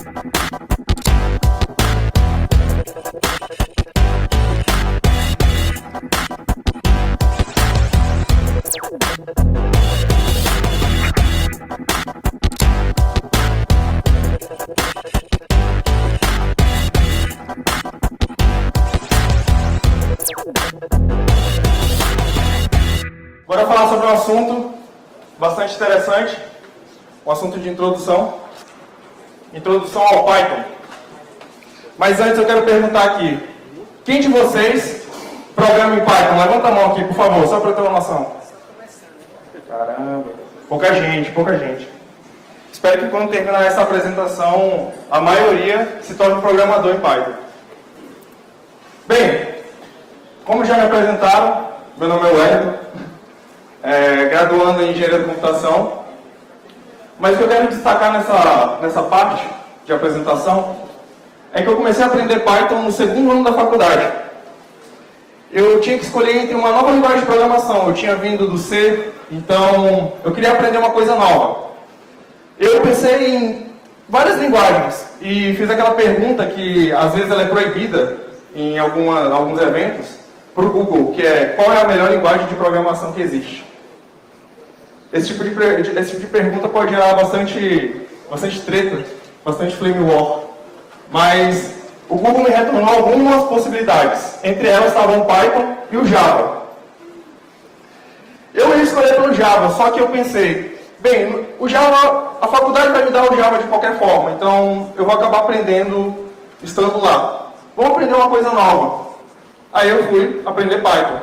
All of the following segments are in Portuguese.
Agora falar sobre um assunto bastante interessante, um assunto de introdução ao Python. Mas antes eu quero perguntar aqui, quem de vocês programa em Python? Levanta a mão aqui, por favor, só para eu ter uma noção. Caramba, pouca gente. Espero que quando terminar essa apresentação, a maioria se torne programador em Python. Bem, como já me apresentaram, meu nome é Wellington, graduando em Engenharia de Computação. Mas o que eu quero destacar nessa parte de apresentação é que eu comecei a aprender Python no segundo ano da faculdade. Eu tinha que escolher entre uma nova linguagem de programação. Eu tinha vindo do C, então eu queria aprender uma coisa nova. Eu pensei em várias linguagens e fiz aquela pergunta que às vezes ela é proibida em alguns eventos para o Google, que é: qual é a melhor linguagem de programação que existe? Esse tipo de pergunta pode gerar bastante treta, bastante flame war. Mas o Google me retornou algumas possibilidades. Entre elas estavam o Python e o Java. Eu ia escolher pelo Java, só que eu pensei, bem, o Java, a faculdade vai me dar o Java de qualquer forma, então eu vou acabar aprendendo estando lá. Vamos aprender uma coisa nova. Aí eu fui aprender Python.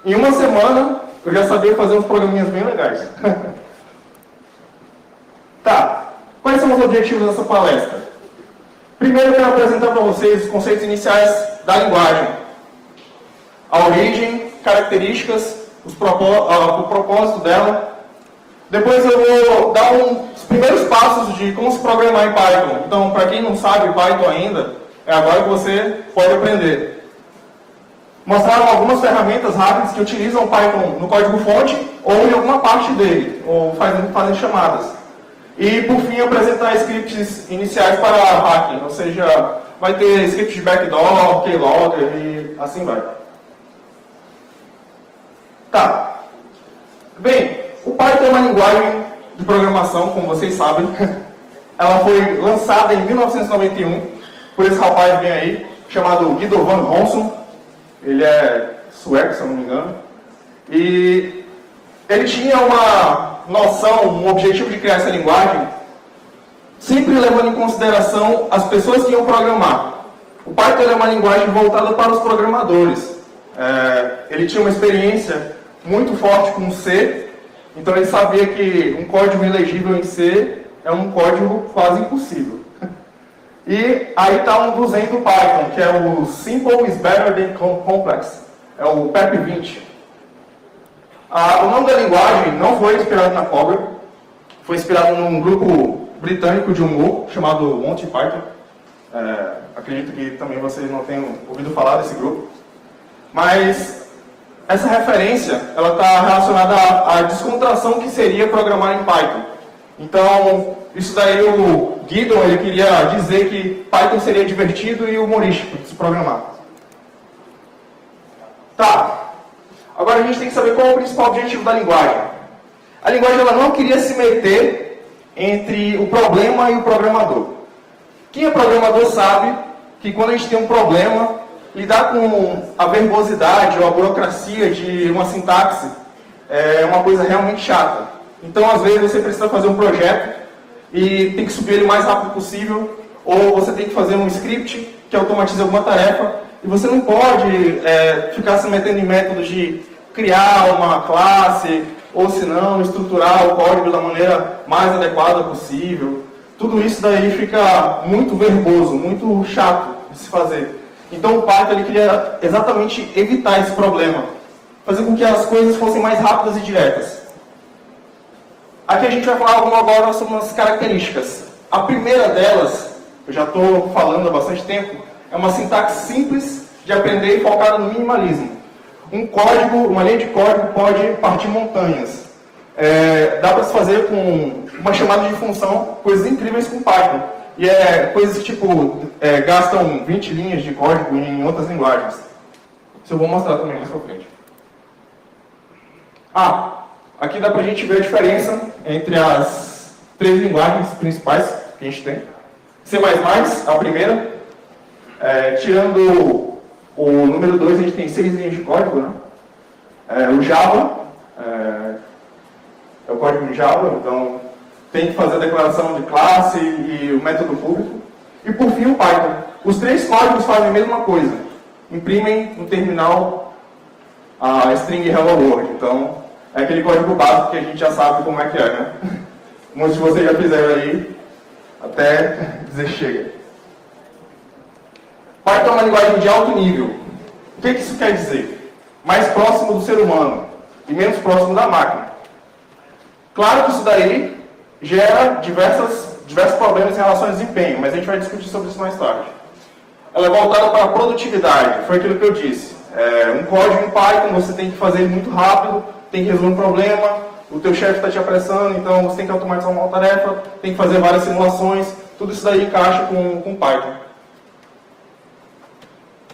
Em uma semana, eu já sabia fazer uns programinhas bem legais. Tá, quais são os objetivos dessa palestra? Primeiro eu quero apresentar para vocês os conceitos iniciais da linguagem. A origem, características, o propósito dela. Depois eu vou dar os primeiros passos de como se programar em Python. Então, para quem não sabe Python ainda, é agora que você pode aprender. Mostraram algumas ferramentas rápidas que utilizam o Python no código-fonte ou em alguma parte dele, ou fazendo chamadas. E, por fim, apresentar scripts iniciais para hacking, ou seja, vai ter script de backdoor, keylogger e assim vai. Tá. Bem, o Python é uma linguagem de programação, como vocês sabem. Ela foi lançada em 1991 por esse rapaz bem aí, chamado Guido van Rossum. Ele é sueco, se eu não me engano. E ele tinha uma noção, um objetivo de criar essa linguagem, sempre levando em consideração as pessoas que iam programar. O Python é uma linguagem voltada para os programadores. Ele tinha uma experiência muito forte com C, então ele sabia que um código ilegível em C é um código quase impossível. E aí está um dos N do Python, que é o Simple is Better Than Complex, é o PEP20. O nome da linguagem não foi inspirado na Cobra, foi inspirado num grupo britânico de humor chamado Monty Python. Acredito que também vocês não tenham ouvido falar desse grupo. Mas essa referência ela está relacionada à descontração que seria programar em Python. Então, isso daí o Guido ele queria dizer que Python seria divertido e humorístico de se programar. Tá. Agora a gente tem que saber qual é o principal objetivo da linguagem. A linguagem ela não queria se meter entre o problema e o programador. Quem é programador sabe que quando a gente tem um problema, lidar com a verbosidade ou a burocracia de uma sintaxe é uma coisa realmente chata. Então, às vezes, você precisa fazer um projeto e tem que subir ele o mais rápido possível, ou você tem que fazer um script que automatize alguma tarefa, e você não pode ficar se metendo em métodos de criar uma classe, ou se não, estruturar o código da maneira mais adequada possível. Tudo isso daí fica muito verboso, muito chato de se fazer. Então o Python ele queria exatamente evitar esse problema, fazer com que as coisas fossem mais rápidas e diretas. Aqui a gente vai falar agora sobre umas características. A primeira delas, eu já estou falando há bastante tempo, é uma sintaxe simples de aprender e focada no minimalismo. Um código, uma linha de código pode partir montanhas. Dá para se fazer com uma chamada de função, coisas incríveis com Python. E coisas que, tipo, gastam 20 linhas de código em outras linguagens. Isso eu vou mostrar também mais pra frente. Aqui dá pra gente ver a diferença entre as 3 linguagens principais que a gente tem. C++, a primeira. Tirando o número 2, a gente tem 6 linhas de código, né? O Java, é o código em Java, então tem que fazer a declaração de classe e o método público. E por fim o Python. Os 3 códigos fazem a mesma coisa. Imprimem no terminal a string Hello World. Então, é aquele código básico que a gente já sabe como é que é, né? Muitos de vocês já fizeram aí, até dizer chega. Python é uma linguagem de alto nível. O que isso quer dizer? Mais próximo do ser humano e menos próximo da máquina. Claro que isso daí gera diversos problemas em relação ao desempenho, mas a gente vai discutir sobre isso mais tarde. Ela é voltada para a produtividade, foi aquilo que eu disse. Um código em Python você tem que fazer muito rápido, tem que resolver um problema, o teu chefe está te apressando, então você tem que automatizar uma tarefa, tem que fazer várias simulações, tudo isso daí encaixa com Python.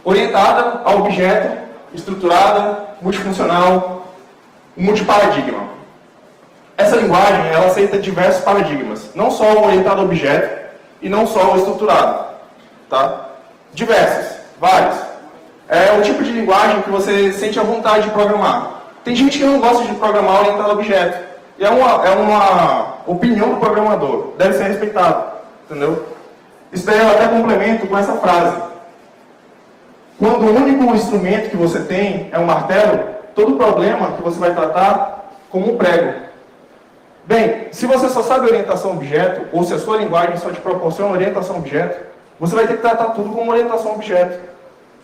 Orientada a objeto, estruturada, multifuncional, multiparadigma. Essa linguagem, ela aceita diversos paradigmas, não só o orientado a objeto e não só o estruturado. Tá? Diversos, vários. É o tipo de linguagem que você sente a vontade de programar. Tem gente que não gosta de programar orientado a objeto. E é uma opinião do programador, deve ser respeitado. Entendeu? Isso daí eu até complemento com essa frase. Quando o único instrumento que você tem é um martelo, todo problema que você vai tratar como um prego. Bem, se você só sabe orientação a objeto, ou se a sua linguagem só te proporciona orientação a objeto, você vai ter que tratar tudo como orientação a objeto.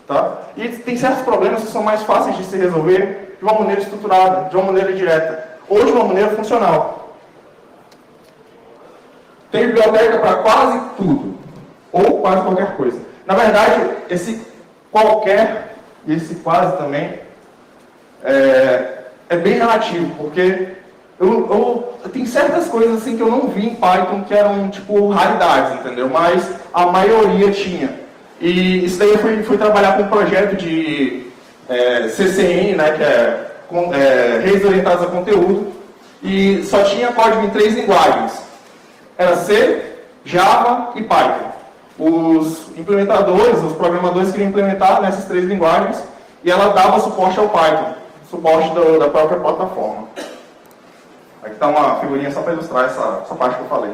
Tá? E tem certos problemas que são mais fáceis de se resolver de uma maneira estruturada, de uma maneira direta, ou de uma maneira funcional. Tem biblioteca para quase tudo, ou quase qualquer coisa. Na verdade, esse qualquer e esse quase também é bem relativo, porque eu tenho certas coisas assim que eu não vi em Python que eram tipo raridades, entendeu? Mas a maioria tinha. E isso daí eu fui trabalhar com um projeto de CCN, né, que redes orientadas a conteúdo, e só tinha código em 3 linguagens. Era C, Java e Python. Os implementadores, os programadores queriam implementar nessas 3 linguagens, e ela dava suporte ao Python, suporte da própria plataforma. Aqui está uma figurinha só para ilustrar essa parte que eu falei.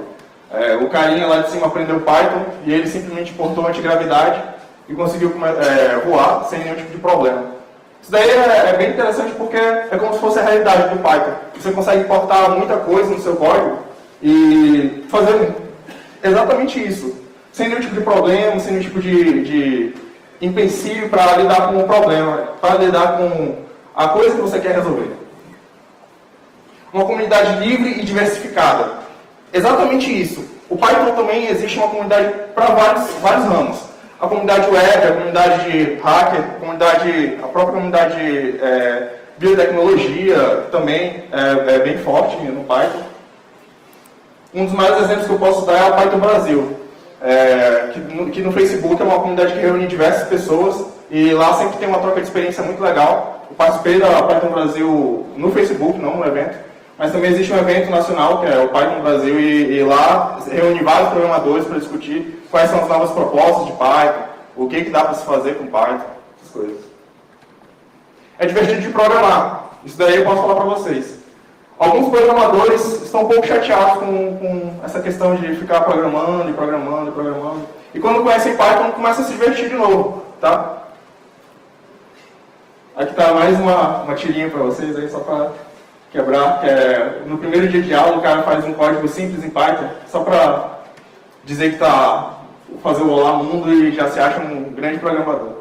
O carinha lá de cima aprendeu Python e ele simplesmente portou antigravidade e conseguiu voar sem nenhum tipo de problema. Isso daí é bem interessante porque é como se fosse a realidade do Python. Você consegue importar muita coisa no seu código e fazer exatamente isso, sem nenhum tipo de problema, sem nenhum tipo de empecilho para lidar com o problema, para lidar com a coisa que você quer resolver. Uma comunidade livre e diversificada. Exatamente isso. O Python também existe uma comunidade para vários ramos. A comunidade web, a comunidade de hacker, a própria comunidade de biotecnologia também é bem forte no Python. Um dos maiores exemplos que eu posso dar é o Python Brasil, que no Facebook é uma comunidade que reúne diversas pessoas e lá sempre tem uma troca de experiência muito legal. Eu participei da Python Brasil no Facebook, não no evento. Mas também existe um evento nacional, que é o Python Brasil, e lá reúne vários programadores para discutir quais são as novas propostas de Python, o que dá para se fazer com Python, essas coisas. É divertido de programar, isso daí eu posso falar para vocês. Alguns programadores estão um pouco chateados com essa questão de ficar programando. E quando conhecem Python, começam a se divertir de novo. Tá? Aqui está mais uma tirinha para vocês, aí, só para quebrar, no primeiro dia de aula o cara faz um código simples em Python, só para dizer que está fazer o olá mundo e já se acha um grande programador.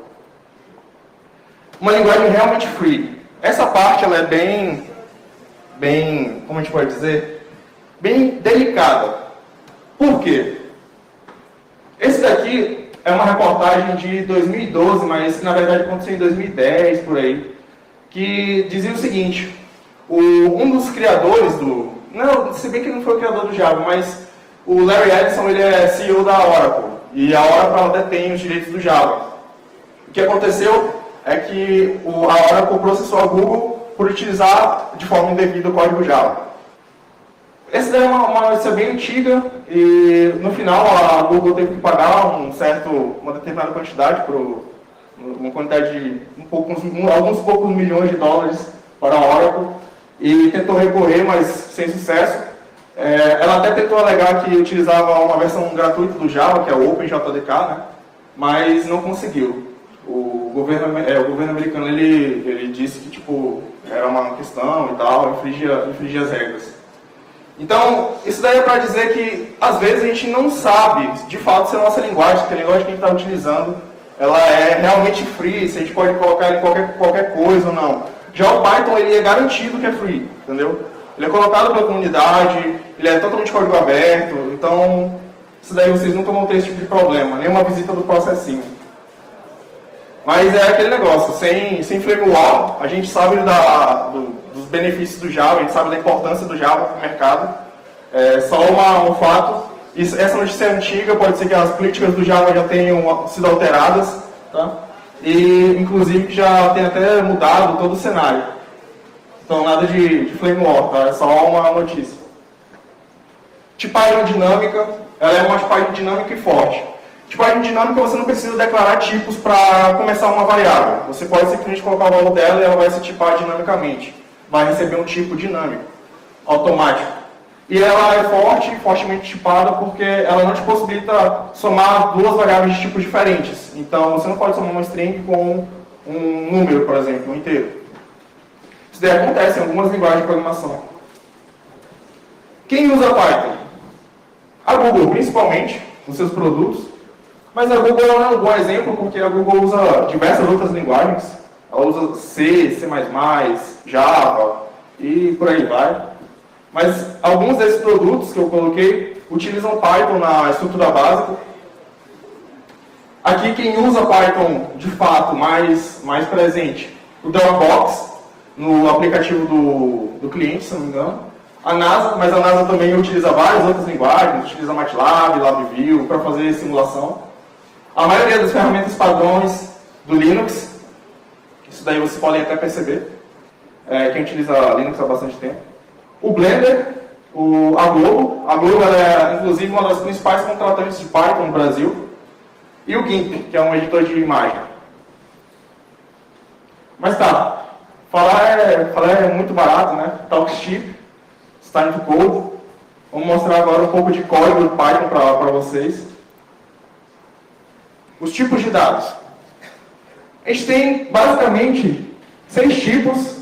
Uma linguagem realmente free. Essa parte ela é bem, como a gente pode dizer, bem delicada. Por quê? Esse daqui é uma reportagem de 2012, mas na verdade aconteceu em 2010, por aí, que dizia o seguinte: um dos criadores se bem que ele não foi o criador do Java, mas O Larry Ellison, ele é CEO da Oracle, e a Oracle ela detém os direitos do Java. O que aconteceu é que a Oracle processou a Google por utilizar de forma indevida o código Java. Essa daí é uma notícia bem antiga, e no final a Google teve que pagar uma determinada quantidade, uma quantidade de alguns poucos milhões de dólares para a Oracle, e tentou recorrer, mas sem sucesso. Ela até tentou alegar que utilizava uma versão gratuita do Java, que é o OpenJDK, né? Mas não conseguiu. O governo americano ele disse que era uma questão e tal, infringia as regras. Então, isso daí é para dizer que às vezes a gente não sabe de fato se a nossa linguagem, que a linguagem que a gente está utilizando, ela é realmente free, se a gente pode colocar em qualquer coisa ou não. Já o Python ele é garantido que é free, entendeu? Ele é colocado pela comunidade, ele é totalmente código aberto, então isso daí vocês nunca vão ter esse tipo de problema, nenhuma visita do processinho. Mas é aquele negócio, sem frame wall, a gente sabe dos benefícios do Java, a gente sabe da importância do Java para o mercado. É só um fato, essa notícia é antiga, pode ser que as políticas do Java já tenham sido alteradas, tá? E inclusive já tem até mudado todo o cenário. Então, nada de flame war, tá? É só uma notícia. Tipagem dinâmica, ela é uma tipagem dinâmica e forte. Tipagem dinâmica, você não precisa declarar tipos para começar uma variável. Você pode simplesmente colocar o valor dela e ela vai se tipar dinamicamente. Vai receber um tipo dinâmico, automático. E ela é fortemente tipada, porque ela não te possibilita somar duas variáveis de tipos diferentes. Então, você não pode somar uma string com um número, por exemplo, um inteiro. Isso daí acontece em algumas linguagens de programação. Quem usa Python? A Google, principalmente, nos seus produtos. Mas a Google não é um bom exemplo, porque a Google usa diversas outras linguagens. Ela usa C, C++, Java e por aí vai. Mas alguns desses produtos que eu coloquei utilizam Python na estrutura básica. Aqui quem usa Python de fato mais presente, o Dropbox, no aplicativo do cliente, se não me engano. A NASA, mas a NASA também utiliza várias outras linguagens, utiliza MATLAB, LabVIEW para fazer simulação. A maioria das ferramentas padrões do Linux, isso daí vocês podem até perceber, quem utiliza Linux há bastante tempo. O Blender, a Globo ela é inclusive uma das principais contratantes de Python no Brasil. E o GIMP, que é um editor de imagem. Mas tá, falar é muito barato, né? Talk cheap, it's time to code. Vamos mostrar agora um pouco de código do Python para vocês. Os tipos de dados. A gente tem basicamente 6 tipos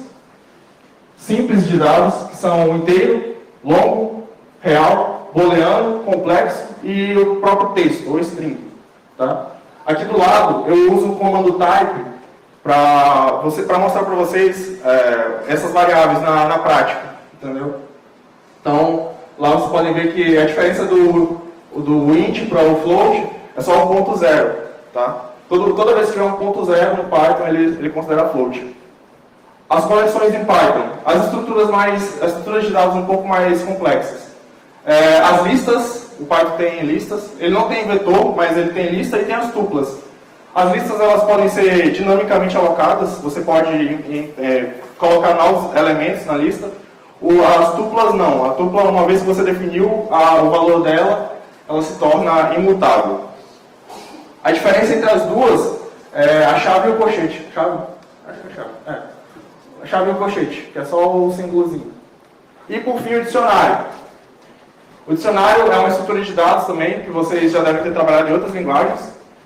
simples de dados, que são inteiro, longo, real, booleano, complexo e o próprio texto, ou string. Tá? Aqui do lado eu uso o comando type para mostrar para vocês essas variáveis na prática, entendeu? Então, lá vocês podem ver que a diferença do int para o float é só 1.0, tá? Toda vez que tiver 1.0 no Python, ele considera float. As conexões em Python, as estruturas de dados um pouco mais complexas. As listas, o Python tem listas, ele não tem vetor, mas ele tem lista e tem as tuplas. As listas elas podem ser dinamicamente alocadas, você pode colocar novos elementos na lista. As tuplas não, a tupla uma vez que você definiu o valor dela, ela se torna imutável. A diferença entre as duas é a chave e o colchete. Chave? Acho que é chave. A chave e o colchete, que é só o símbolozinho. E por fim o dicionário. O dicionário é uma estrutura de dados também, que vocês já devem ter trabalhado em outras linguagens,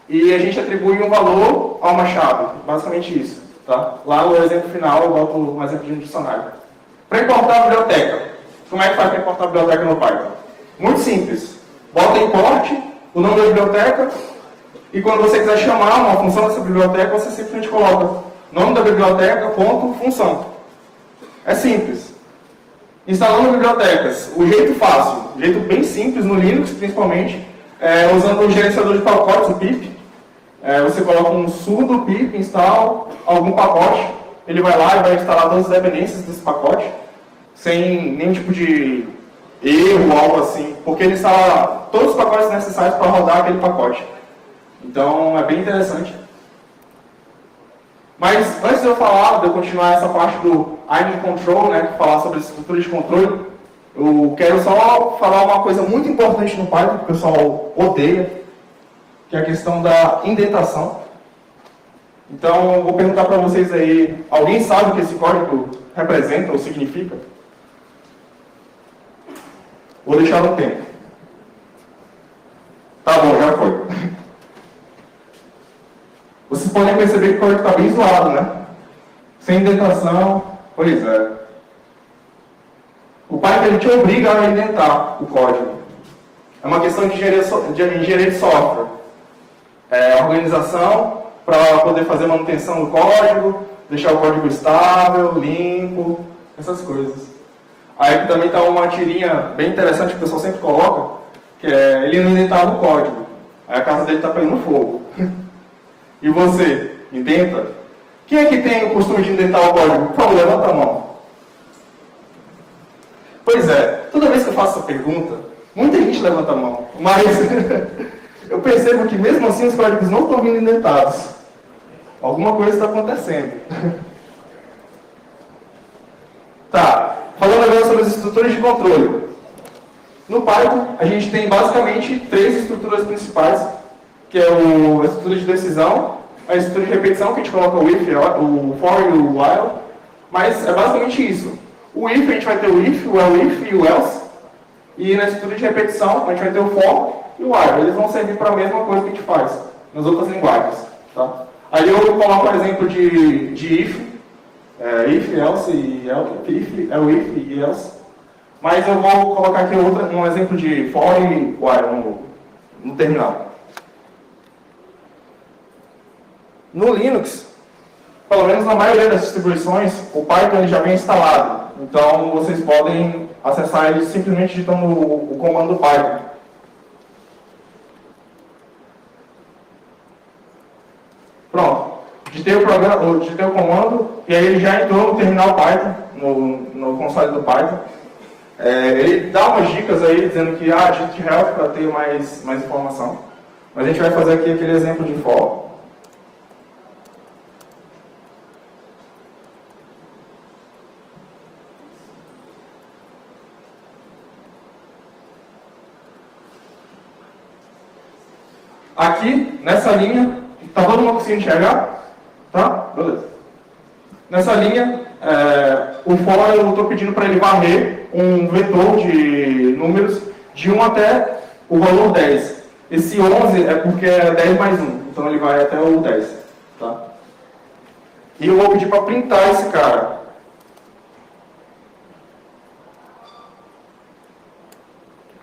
e a gente atribui um valor a uma chave, basicamente isso. Tá? Lá no exemplo final eu boto um exemplo de um dicionário. Para importar a biblioteca, como é que faz para importar a biblioteca no Python? Muito simples. Bota import, o nome da biblioteca, e quando você quiser chamar uma função dessa biblioteca, você simplesmente coloca nome da biblioteca, ponto, função. É simples. Instalando bibliotecas, o jeito fácil, o jeito bem simples, no Linux principalmente, usando o gerenciador de pacotes, o pip. Você coloca um sudo pip install algum pacote, ele vai lá e vai instalar todas as dependências desse pacote, sem nenhum tipo de erro, algo assim, porque ele instala todos os pacotes necessários para rodar aquele pacote. Então, é bem interessante. Mas, antes de eu falar, de eu continuar essa parte do IND Control, né, falar sobre essa estrutura de controle, eu quero só falar uma coisa muito importante no Python, que o pessoal odeia, que é a questão da indentação. Então, eu vou perguntar para vocês aí, alguém sabe o que esse código representa ou significa? Vou deixar no tempo. Tá bom, já foi. Vocês podem perceber que o código está bem zoado, né? Sem indentação, pois é. O Python ele te obriga a indentar o código. É uma questão de engenharia de software. É organização para poder fazer manutenção do código, deixar o código estável, limpo, essas coisas. Aí aqui também está uma tirinha bem interessante que o pessoal sempre coloca, que é ele não indentava o código. Aí a casa dele está pegando fogo. E você, indenta? Quem é que tem o costume de indentar o código? Por favor, levanta a mão. Pois é, toda vez que eu faço essa pergunta, muita gente levanta a mão, mas eu percebo que mesmo assim os códigos não estão vindo indentados. Alguma coisa está acontecendo. Tá, falando agora sobre as estruturas de controle. No Python, a gente tem basicamente três estruturas principais, que é a estrutura de decisão, a estrutura de repetição, que a gente coloca o if, o for e o while, mas é basicamente isso. O if, a gente vai ter o if, o else e o else, e na estrutura de repetição, a gente vai ter o for e o while. Eles vão servir para a mesma coisa que a gente faz nas outras linguagens. Tá? Aí eu coloco um exemplo de if, if, else e if, if e else, mas eu vou colocar aqui um exemplo de for e while no terminal. No Linux, pelo menos na maioria das distribuições, o Python ele já vem instalado. Então, vocês podem acessar ele simplesmente digitando o comando Python. Pronto. Digitei o comando e aí ele já entrou no terminal Python, no console do Python. Ele dá umas dicas aí, dizendo que digite help para ter mais informação. Mas a gente vai fazer aqui aquele exemplo de for. Aqui, nessa linha, está todo mundo conseguindo enxergar? Tá? Beleza. Nessa linha, o for eu estou pedindo para ele varrer um vetor de números de 1 até o valor 10. Esse 11 é porque é 10 mais 1, então ele vai até o 10. Tá? E eu vou pedir para printar esse cara.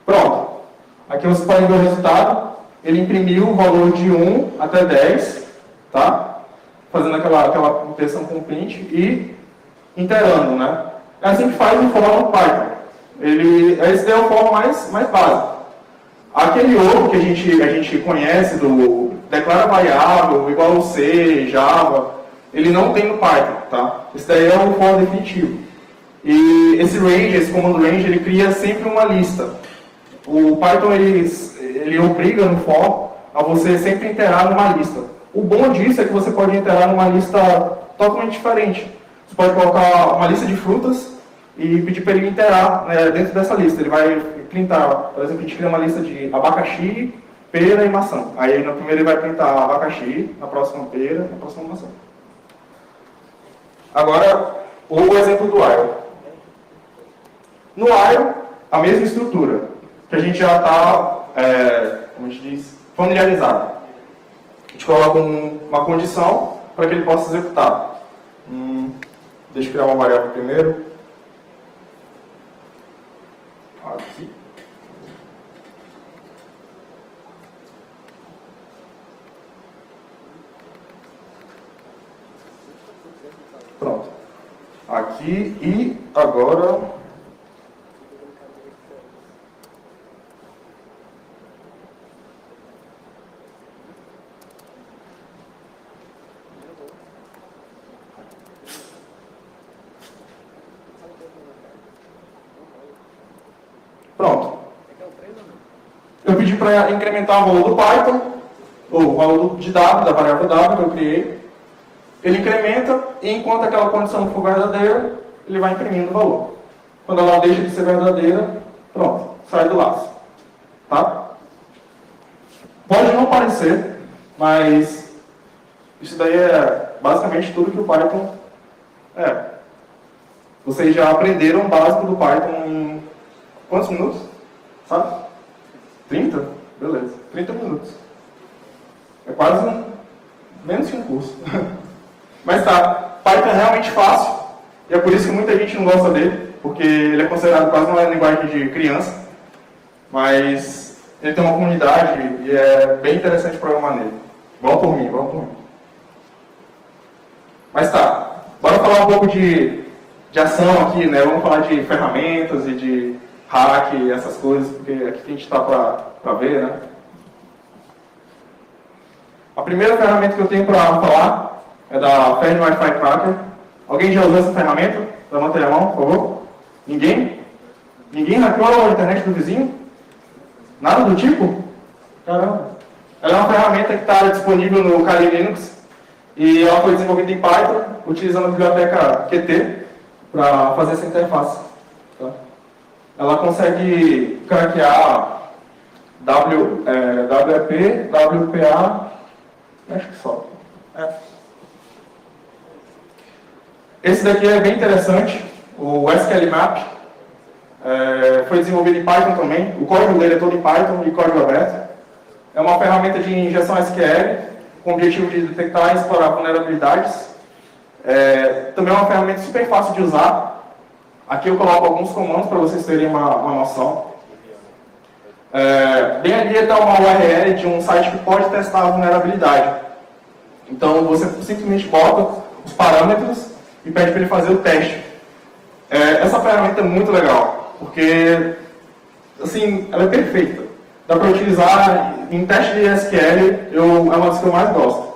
Pronto. Aqui você pode ver o resultado. Ele imprimiu o valor de 1 até 10, tá? Fazendo aquela inversão com print e integrando, né? É assim que faz o for no Python. Esse é o for mais básico. Aquele outro que a gente conhece, do declara variável, igual ao C, Java, ele não tem no Python, tá? Esse daí é o for definitivo. E esse comando range, ele cria sempre uma lista. O Python, ele obriga no for a você sempre interar numa lista. O bom disso é que você pode interar numa lista totalmente diferente. Você pode colocar uma lista de frutas e pedir para ele interar dentro dessa lista. Ele vai printar, por exemplo, a gente cria uma lista de abacaxi, pera e maçã. Aí na primeira ele vai printar abacaxi, na próxima pera, na próxima maçã. Agora, o exemplo do while. No while, a mesma estrutura, que a gente já está, como a gente diz, familiarizado. A gente coloca uma condição para que ele possa executar. Deixa eu criar uma variável primeiro. Aqui. Pronto. Aqui e agora... eu pedi para incrementar o valor do Python, ou o valor de W, da variável W que eu criei. Ele incrementa e enquanto aquela condição for verdadeira, ele vai imprimindo o valor. Quando ela deixa de ser verdadeira, pronto, sai do laço. Tá? Pode não parecer, mas isso daí é basicamente tudo que o Python é. Vocês já aprenderam o básico do Python em quantos minutos? Sabe? 30? Beleza. 30 minutos. É quase menos que um curso. Mas tá, Python é realmente fácil. E é por isso que muita gente não gosta dele, porque ele é considerado quase uma linguagem de criança. Mas ele tem uma comunidade e é bem interessante programar nele. Vamos por mim, vamos por mim. Mas tá, bora falar um pouco de ação aqui, né? Vamos falar de ferramentas e de hack e essas coisas, porque aqui a gente está para ver, né? A primeira ferramenta que eu tenho para falar é da Fern Wi-Fi Cracker. Alguém já usou essa ferramenta? Levanta aí a mão, por favor. Ninguém? Ninguém hackeou a internet do vizinho? Nada do tipo? Caramba. Ela é uma ferramenta que está disponível no Kali Linux e ela foi desenvolvida em Python, utilizando a biblioteca Qt para fazer essa interface. Tá? Ela consegue craquear WEP, WPA, acho que só. Esse daqui é bem interessante, o SQLMap. Foi desenvolvido em Python também, o código dele é todo em Python e código aberto. É uma ferramenta de injeção SQL com o objetivo de detectar e explorar vulnerabilidades. Também é uma ferramenta super fácil de usar. Aqui eu coloco alguns comandos para vocês terem uma noção. Bem ali está uma URL de um site que pode testar a vulnerabilidade. Então você simplesmente bota os parâmetros e pede para ele fazer o teste. Essa ferramenta é muito legal, porque assim, ela é perfeita. Dá para utilizar em teste de SQL, é uma das que eu mais gosto.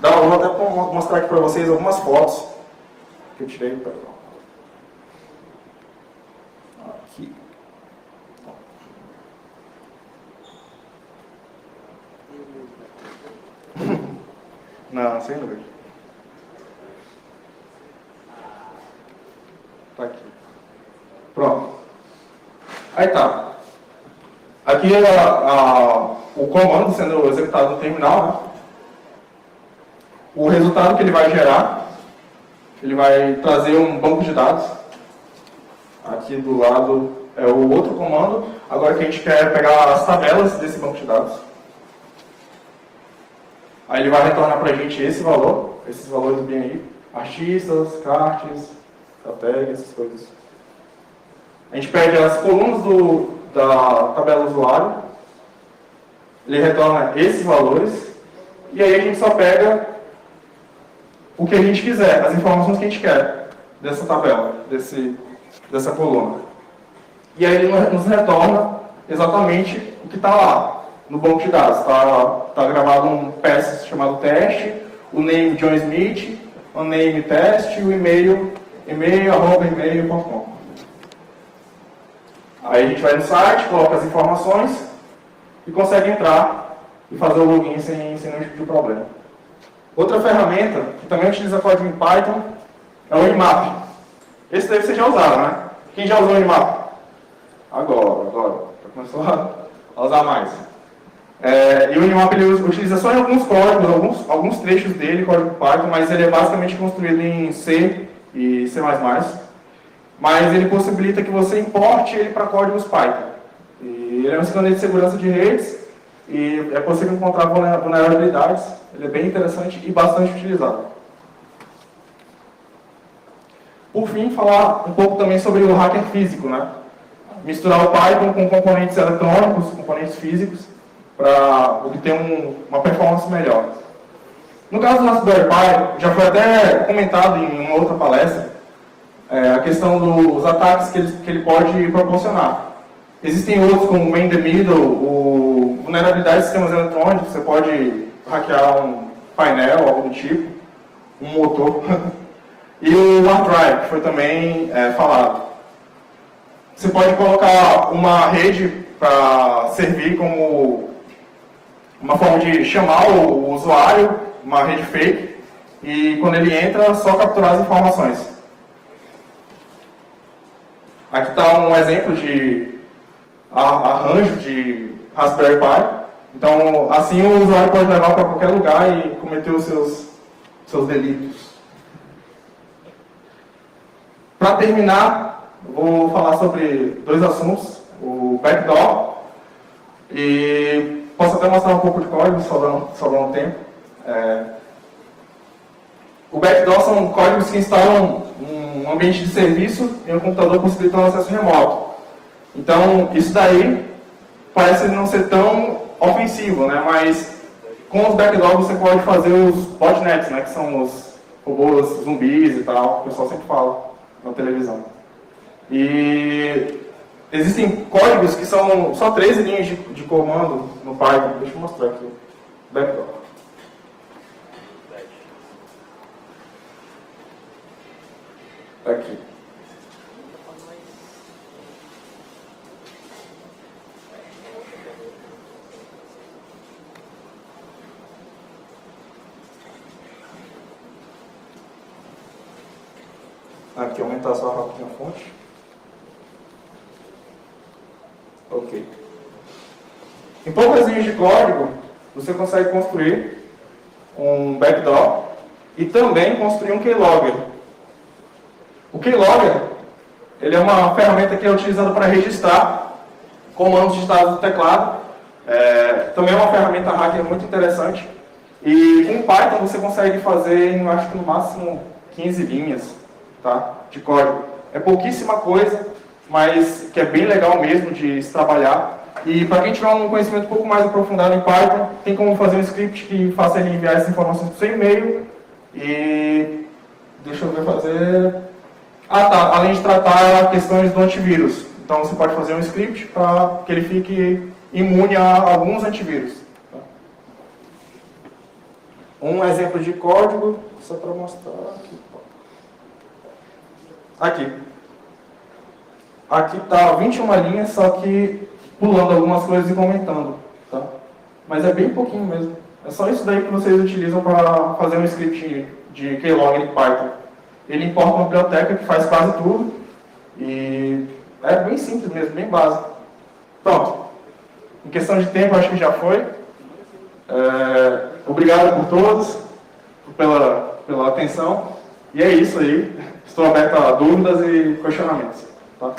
Eu vou até mostrar aqui para vocês algumas fotos que eu tirei. Aqui. Não, sem dúvida. Tá aqui. Pronto. Aí tá. Aqui é o comando sendo executado no terminal, né? O resultado que ele vai gerar, ele vai trazer um banco de dados. Aqui do lado é o outro comando. Agora que a gente quer pegar as tabelas desse banco de dados. Aí ele vai retornar para a gente esse valor, esses valores bem aí. Artistas, cards, tag, essas coisas. A gente pede as colunas da tabela usuário. Ele retorna esses valores. E aí a gente só pega o que a gente quiser, as informações que a gente quer dessa tabela, dessa coluna. E aí ele nos retorna exatamente o que está lá no banco de dados. Está gravado um pass chamado teste, o name John Smith, o name teste e o e-mail@email.com. Aí a gente vai no site, coloca as informações e consegue entrar e fazer o login sem nenhum tipo de problema. Outra ferramenta, que também utiliza código em Python, é o Nmap. Esse daí vocês já usaram, né? Quem já usou o Nmap? Agora. Já começou a usar mais. E o Nmap ele utiliza só em alguns códigos, alguns trechos dele, código Python, mas ele é basicamente construído em C e C++. Mas ele possibilita que você importe ele para códigos Python. E ele é um scanner de segurança de redes e é possível encontrar vulnerabilidades. Ele é bem interessante e bastante utilizado. Por fim, falar um pouco também sobre o hacker físico, né? Misturar o Python com componentes eletrônicos, componentes físicos, para obter uma performance melhor. No caso do Raspberry Pi, já foi até comentado em uma outra palestra, a questão dos ataques que ele pode proporcionar. Existem outros, como o Man in the Middle, vulnerabilidade de sistemas eletrônicos, você pode hackear um painel, algo do tipo, um motor. E o hard drive, que foi também falado. Você pode colocar uma rede para servir como uma forma de chamar o usuário, uma rede fake, e quando ele entra, só capturar as informações. Aqui está um exemplo de arranjo de Raspberry Pi. Então, assim o usuário pode levar para qualquer lugar e cometer os seus delitos. Para terminar, vou falar sobre dois assuntos, o backdoor, e posso até mostrar um pouco de código, sobrando tempo. O backdoor são códigos que instalam um ambiente de serviço em um computador possibilitando acesso remoto. Então, isso daí parece não ser tão ofensivo, né? Mas com os backdoors você pode fazer os botnets, né? Que são os robôs zumbis e tal, o pessoal sempre fala na televisão. E existem códigos que são só 13 linhas de comando no Python. Deixa eu mostrar aqui. Backdoor. Aqui. Aqui, aumentar só rapidinho a fonte. Ok. Em poucas linhas de código, você consegue construir um backdoor e também construir um keylogger. O keylogger, ele é uma ferramenta que é utilizada para registrar comandos digitados no teclado. Também é uma ferramenta hacker muito interessante. E com Python você consegue fazer, eu acho que no máximo 15 linhas, tá, de código. É pouquíssima coisa, mas que é bem legal mesmo de se trabalhar. E para quem tiver um conhecimento um pouco mais aprofundado em Python, tem como fazer um script que faça ele enviar essas informações para o seu e-mail. E deixa eu ver fazer... além de tratar questões do antivírus. Então você pode fazer um script para que ele fique imune a alguns antivírus. Um exemplo de código, só para mostrar aqui. Aqui está 21 linhas, só que pulando algumas coisas e comentando. Tá? Mas é bem pouquinho mesmo. É só isso daí que vocês utilizam para fazer um script de keylogger em Python. Ele importa uma biblioteca que faz quase tudo. E é bem simples mesmo, bem básico. Pronto. Em questão de tempo, acho que já foi. Obrigado por todos, pela atenção. E é isso aí. Estou aberto a dúvidas e questionamentos. Tá?